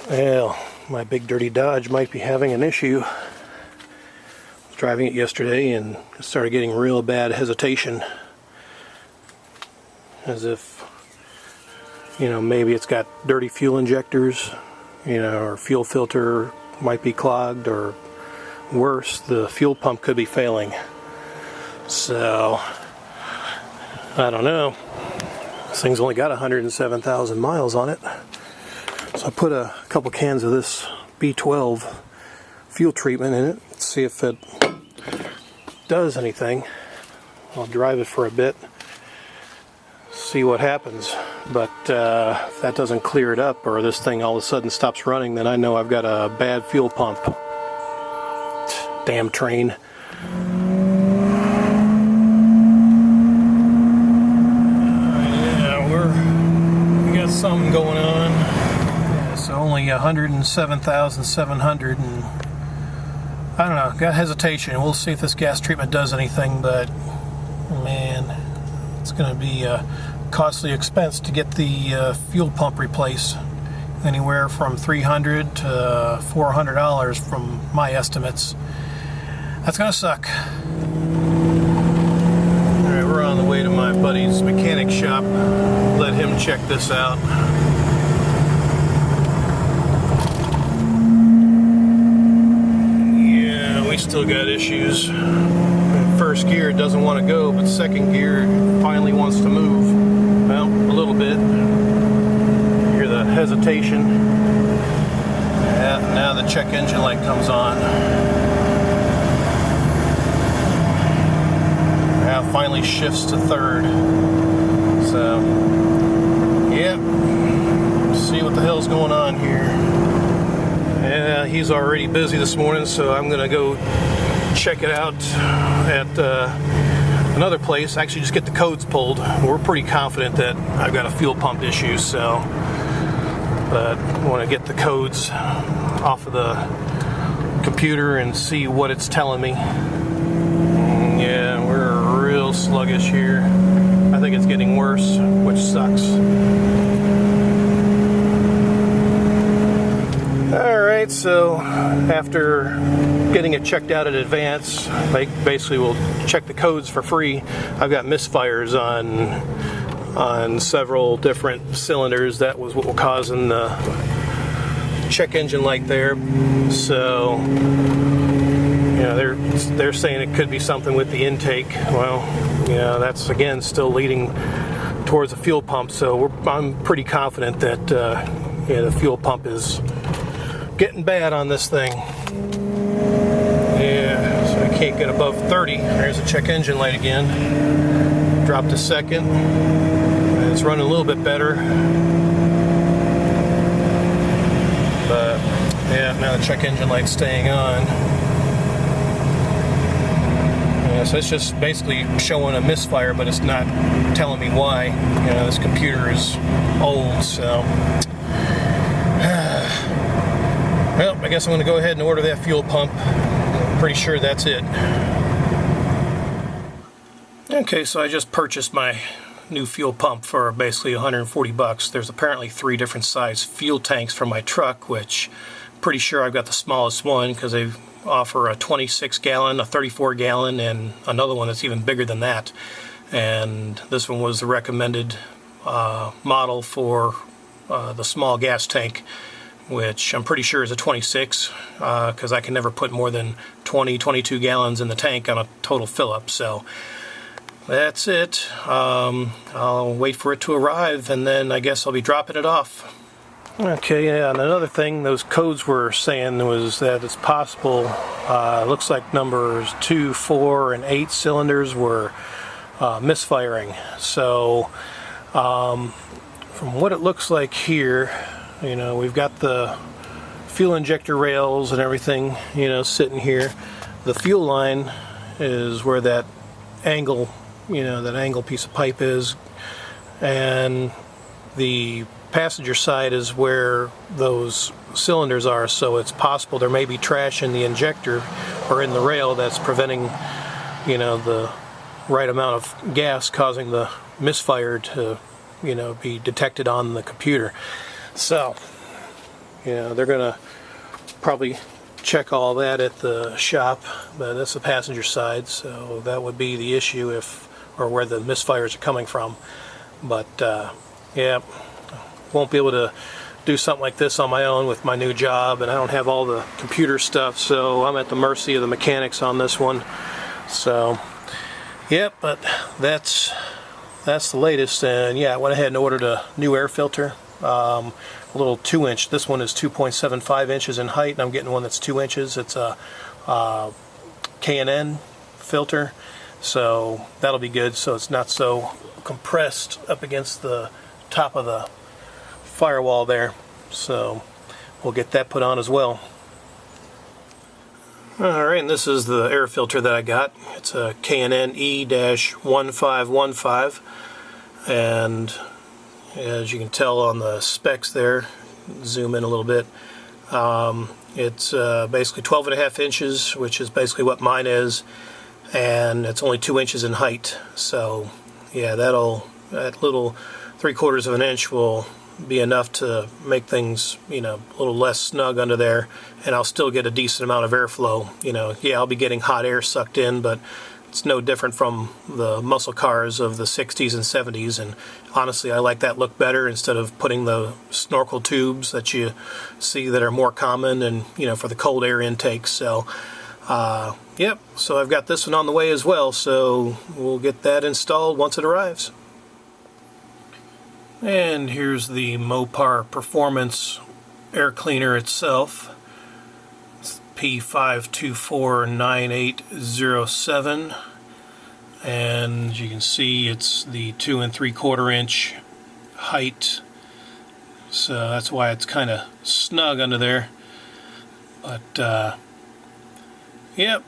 Well, my big dirty Dodge might be having an issue. I was driving it yesterday and started getting real bad hesitation. As if, maybe it's got dirty fuel injectors, or fuel filter might be clogged, or worse, the fuel pump could be failing. So, I don't know. This thing's only got 107,000 miles on it. So I put a couple cans of this B12 fuel treatment in it, see if it does anything. I'll drive it for a bit, see what happens. But if that doesn't clear it up, or this thing all of a sudden stops running, then I know I've got a bad fuel pump. Damn train. Yeah, we got something going on. Yeah, so only 107,700, and I don't know, got hesitation. We'll see if this gas treatment does anything, but man, it's going to be a costly expense to get the fuel pump replaced. Anywhere from $300 to $400 from my estimates. That's gonna suck. Alright, we're on the way to my buddy's mechanic shop. Let him check this out. Yeah, we still got issues. First gear doesn't want to go, but second gear finally wants to move. Well, a little bit. Hear the hesitation. Yeah, now the check engine light comes on. Now finally shifts to third. So, yeah, see what the hell's going on here. Yeah, he's already busy this morning, so I'm gonna go check it out at another place. Actually, just get the codes pulled. We're pretty confident that I've got a fuel pump issue, so, but I want to get the codes off of the computer and see what it's telling me. Yeah, we're real sluggish here. I think it's getting worse, which sucks. Alright, so after getting it checked out in advance, basically we'll check the codes for free. I've got misfires on several different cylinders. That was what was causing the check engine light there. So, they're saying it could be something with the intake. Well, that's again still leading towards a fuel pump. So I'm pretty confident that the fuel pump is getting bad on this thing. Yeah, so I can't get above 30. There's the check engine light again. Dropped a second. It's running a little bit better. But yeah, now the check engine light's staying on. Yeah, so it's just basically showing a misfire, but it's not telling me why. This computer is old, so. Well, I guess I'm going to go ahead and order that fuel pump. I'm pretty sure that's it. Okay, so I just purchased my new fuel pump for basically $140. There's apparently 3 different size fuel tanks for my truck, which I'm pretty sure I've got the smallest one because they offer a 26 gallon, a 34 gallon, and another one that's even bigger than that. And this one was the recommended model for the small gas tank, which I'm pretty sure is a 26, because I can never put more than 22 gallons in the tank on a total fill-up. So that's it. I'll wait for it to arrive, and then I guess I'll be dropping it off. Okay, yeah, and another thing those codes were saying was that it's possible, looks like numbers 2, 4, and 8 cylinders were misfiring. So from what it looks like here, we've got the fuel injector rails and everything, sitting here. The fuel line is where that angle, that angle piece of pipe is, and the passenger side is where those cylinders are. So it's possible there may be trash in the injector or in the rail that's preventing, the right amount of gas, causing the misfire to, be detected on the computer. So Yeah, they're gonna probably check all that at the shop, but that's the passenger side, so that would be the issue if, or where the misfires are coming from. But yeah, won't be able to do something like this on my own with my new job, and I don't have all the computer stuff, so I'm at the mercy of the mechanics on this one. So yep, but that's the latest. And yeah, I went ahead and ordered a new air filter, a little 2-inch. This one is 2.75 inches in height, and I'm getting one that's 2 inches. It's a K&N filter, so that'll be good, so it's not so compressed up against the top of the firewall there. So we'll get that put on as well. Alright, and this is the air filter that I got. It's a K&N E-1515, and as you can tell on the specs there, zoom in a little bit, it's basically 12.5 inches, which is basically what mine is, and it's only 2 inches in height. So yeah, that little 3/4 of an inch will be enough to make things, you know, a little less snug under there, and I'll still get a decent amount of airflow. You know, yeah, I'll be getting hot air sucked in, but it's no different from the muscle cars of the 60s and 70s, and honestly I like that look better instead of putting the snorkel tubes that you see that are more common, and you know, for the cold air intakes. So yep, so I've got this one on the way as well, so we'll get that installed once it arrives. And here's the Mopar Performance air cleaner itself. It's P5249807, and you can see it's the 2 3/4 inch height, so that's why it's kind of snug under there. But yep,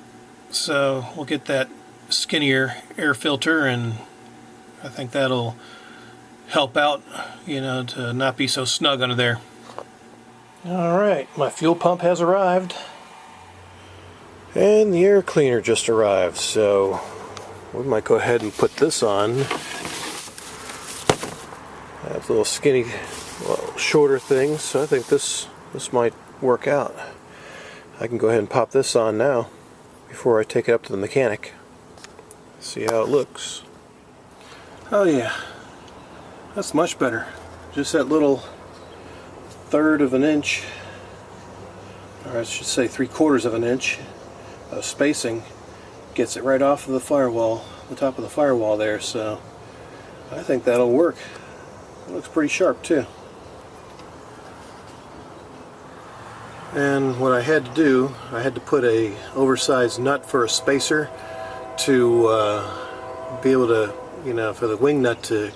so we'll get that skinnier air filter, and I think that'll help out, you know, to not be so snug under there. Alright, my fuel pump has arrived, and the air cleaner just arrived, so we might go ahead and put this on. That's a little skinny, shorter thing, so I think this might work out. I can go ahead and pop this on now before I take it up to the mechanic. See how it looks. Oh yeah, that's much better. Just that little 1/3 of an inch, or I should say 3/4 of an inch of spacing, gets it right off of the firewall, the top of the firewall there, so I think that'll work. It looks pretty sharp too. And what I had to do, I had to put a oversized nut for a spacer to be able to, you know, for the wing nut to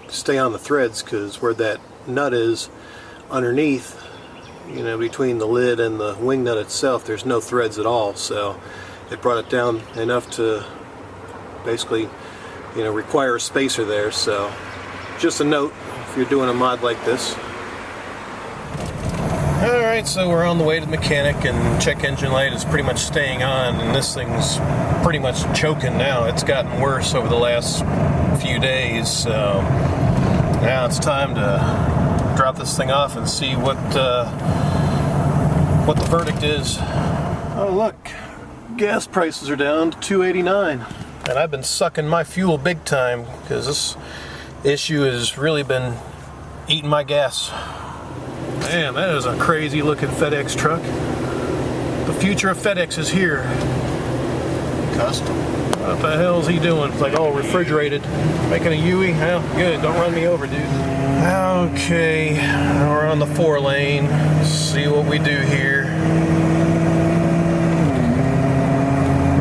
stay on the threads, because where that nut is underneath, you know, between the lid and the wing nut itself, there's no threads at all, so it brought it down enough to basically, you know, require a spacer there. So just a note if you're doing a mod like this. Alright, so we're on the way to the mechanic, and check engine light is pretty much staying on, and this thing's pretty much choking now. It's gotten worse over the last few days, so now it's time to drop this thing off and see what the verdict is. Oh look, gas prices are down to $2.89, and I've been sucking my fuel big time because this issue has really been eating my gas. Man, that is a crazy looking FedEx truck. The future of FedEx is here. Custom. What the hell is he doing? It's like all refrigerated. Making a Yui? Well, good. Don't run me over, dude. Okay, we're on the 4-lane. Let's see what we do here.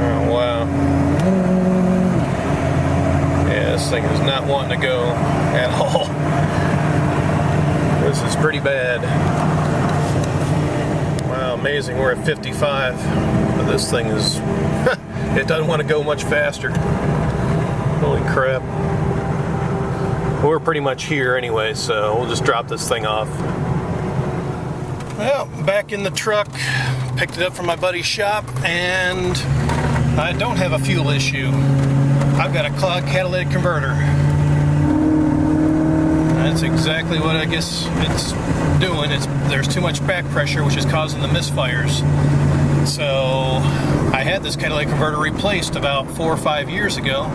Oh, wow. Yeah, this thing is not wanting to go at all. This is pretty bad. Wow, amazing. We're at 55. But this thing is... it doesn't want to go much faster. Holy crap. We're pretty much here anyway, so we'll just drop this thing off. Well, back in the truck. Picked it up from my buddy's shop, and I don't have a fuel issue. I've got a clogged catalytic converter. That's exactly what I guess it's doing. There's too much back pressure, which is causing the misfires. So I had this catalytic converter replaced about 4 or 5 years ago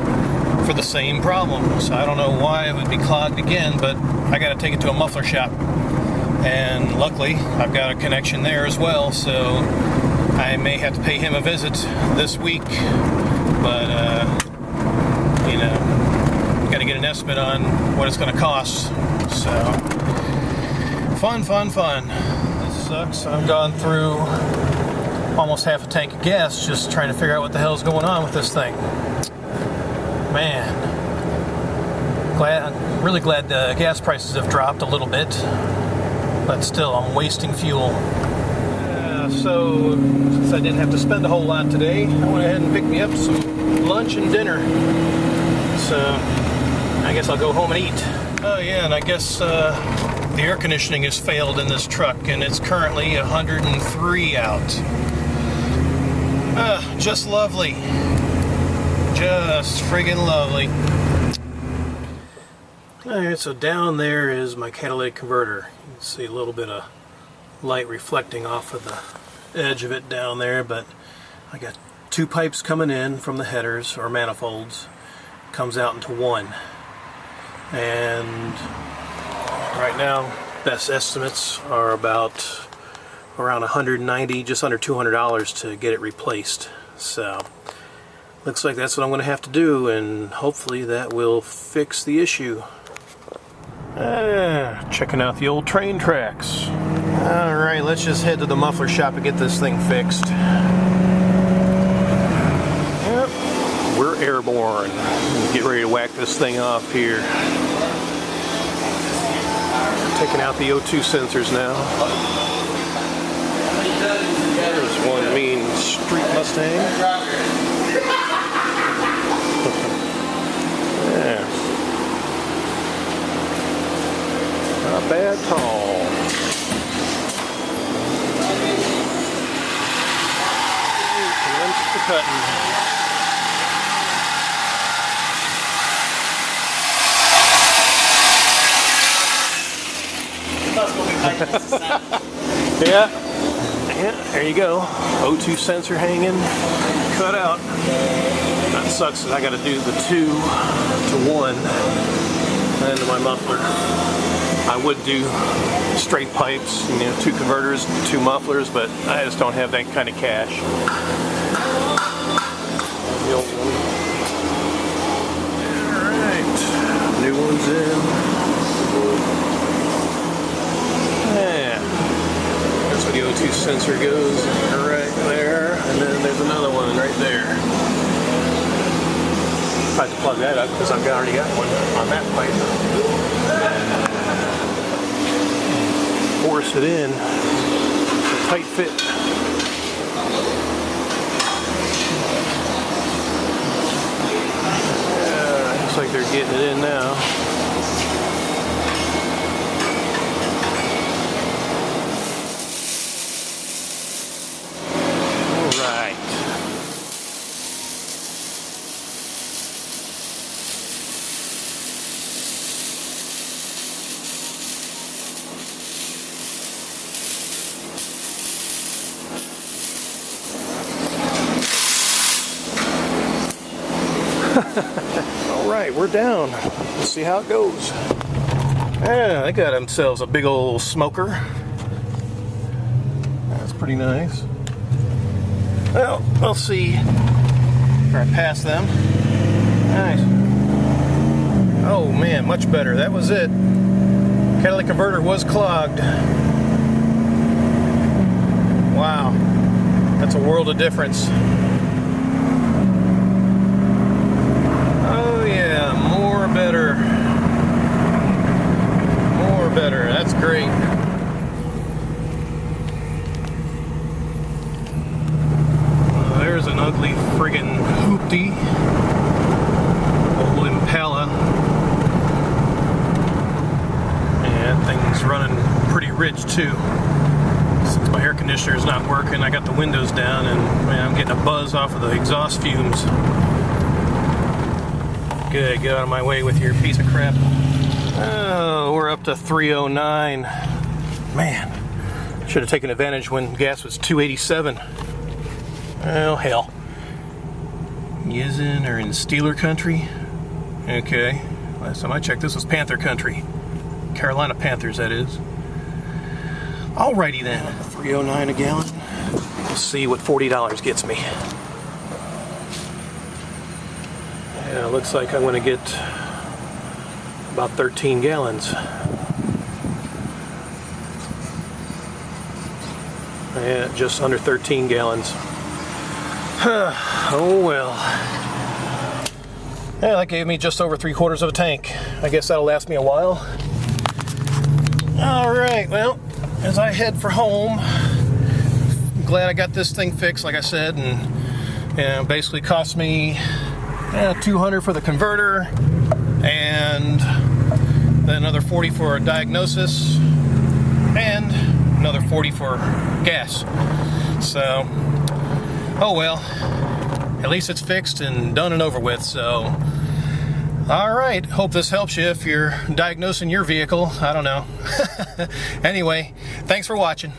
for the same problem. So I don't know why it would be clogged again, but I got to take it to a muffler shop. And luckily, I've got a connection there as well, so I may have to pay him a visit this week. But, you know, got to get an estimate on what it's going to cost. So, fun. This sucks. I've gone through almost half a tank of gas just trying to figure out what the hell's going on with this thing. Man. I'm really glad the gas prices have dropped a little bit. But still, I'm wasting fuel. So, since I didn't have to spend a whole lot today, I went ahead and picked me up some lunch and dinner. So, I guess I'll go home and eat. Oh yeah, and I guess the air conditioning has failed in this truck, and it's currently 103 out. Just lovely. Just friggin' lovely. Alright, so down there is my catalytic converter. You can see a little bit of light reflecting off of the edge of it down there, but I got 2 pipes coming in from the headers or manifolds. Comes out into one. And right now, best estimates are about around $190, just under $200 to get it replaced. So looks like that's what I'm going to have to do, and hopefully that will fix the issue. Checking out the old train tracks. Alright, let's just head to the muffler shop and get this thing fixed. Yep, we're airborne. Get ready to whack this thing off here. Taking out the O2 sensors now. There's one mean street Mustang. Yeah. Not bad at all. Commence the cutting. Yeah, there you go. O2 sensor hanging, cut out. That sucks that I got to do the 2 to 1 into my muffler. I would do straight pipes, 2 converters, 2 mufflers, but I just don't have that kind of cash. The old one. Alright, new one's in. Yeah, that's where the O2 sensor goes, right there, and then there's another one right there. I have to plug that up because I've already got one on that pipe. Force it in. It's a tight fit. Yeah, looks like they're getting it in now. All right. Alright, we're down. Let's see how it goes. Yeah, they got themselves a big old smoker. That's pretty nice. Well, we'll see if I pass them. Nice. Oh man, much better. That was it. Catalytic converter was clogged. Wow. That's a world of difference. Better. More better. That's great. There's an ugly friggin' hoopty. Old Impala. And that thing's running pretty rich too. Since my air conditioner's not working, I got the windows down and man, I'm getting a buzz off of the exhaust fumes. Good, get out of my way with your piece of crap. Oh, we're we're up to 309. Man, should have taken advantage when gas was 287. Oh, hell. Yizen or in Steeler country? Okay. Last time I checked, this was Panther country. Carolina Panthers, that is. Alrighty then. 309 a gallon. Let's see what $40 gets me. Yeah, looks like I'm going to get about 13 gallons. Yeah, just under 13 gallons. Oh well. Yeah, that gave me just over 3/4 of a tank. I guess that'll last me a while. Alright, well, as I head for home, I'm glad I got this thing fixed, like I said, and basically cost me $200 for the converter, and then another $40 for a diagnosis, and another $40 for gas. So, oh well, at least it's fixed and done and over with. So, alright, hope this helps you if you're diagnosing your vehicle. I don't know. Anyway, thanks for watching.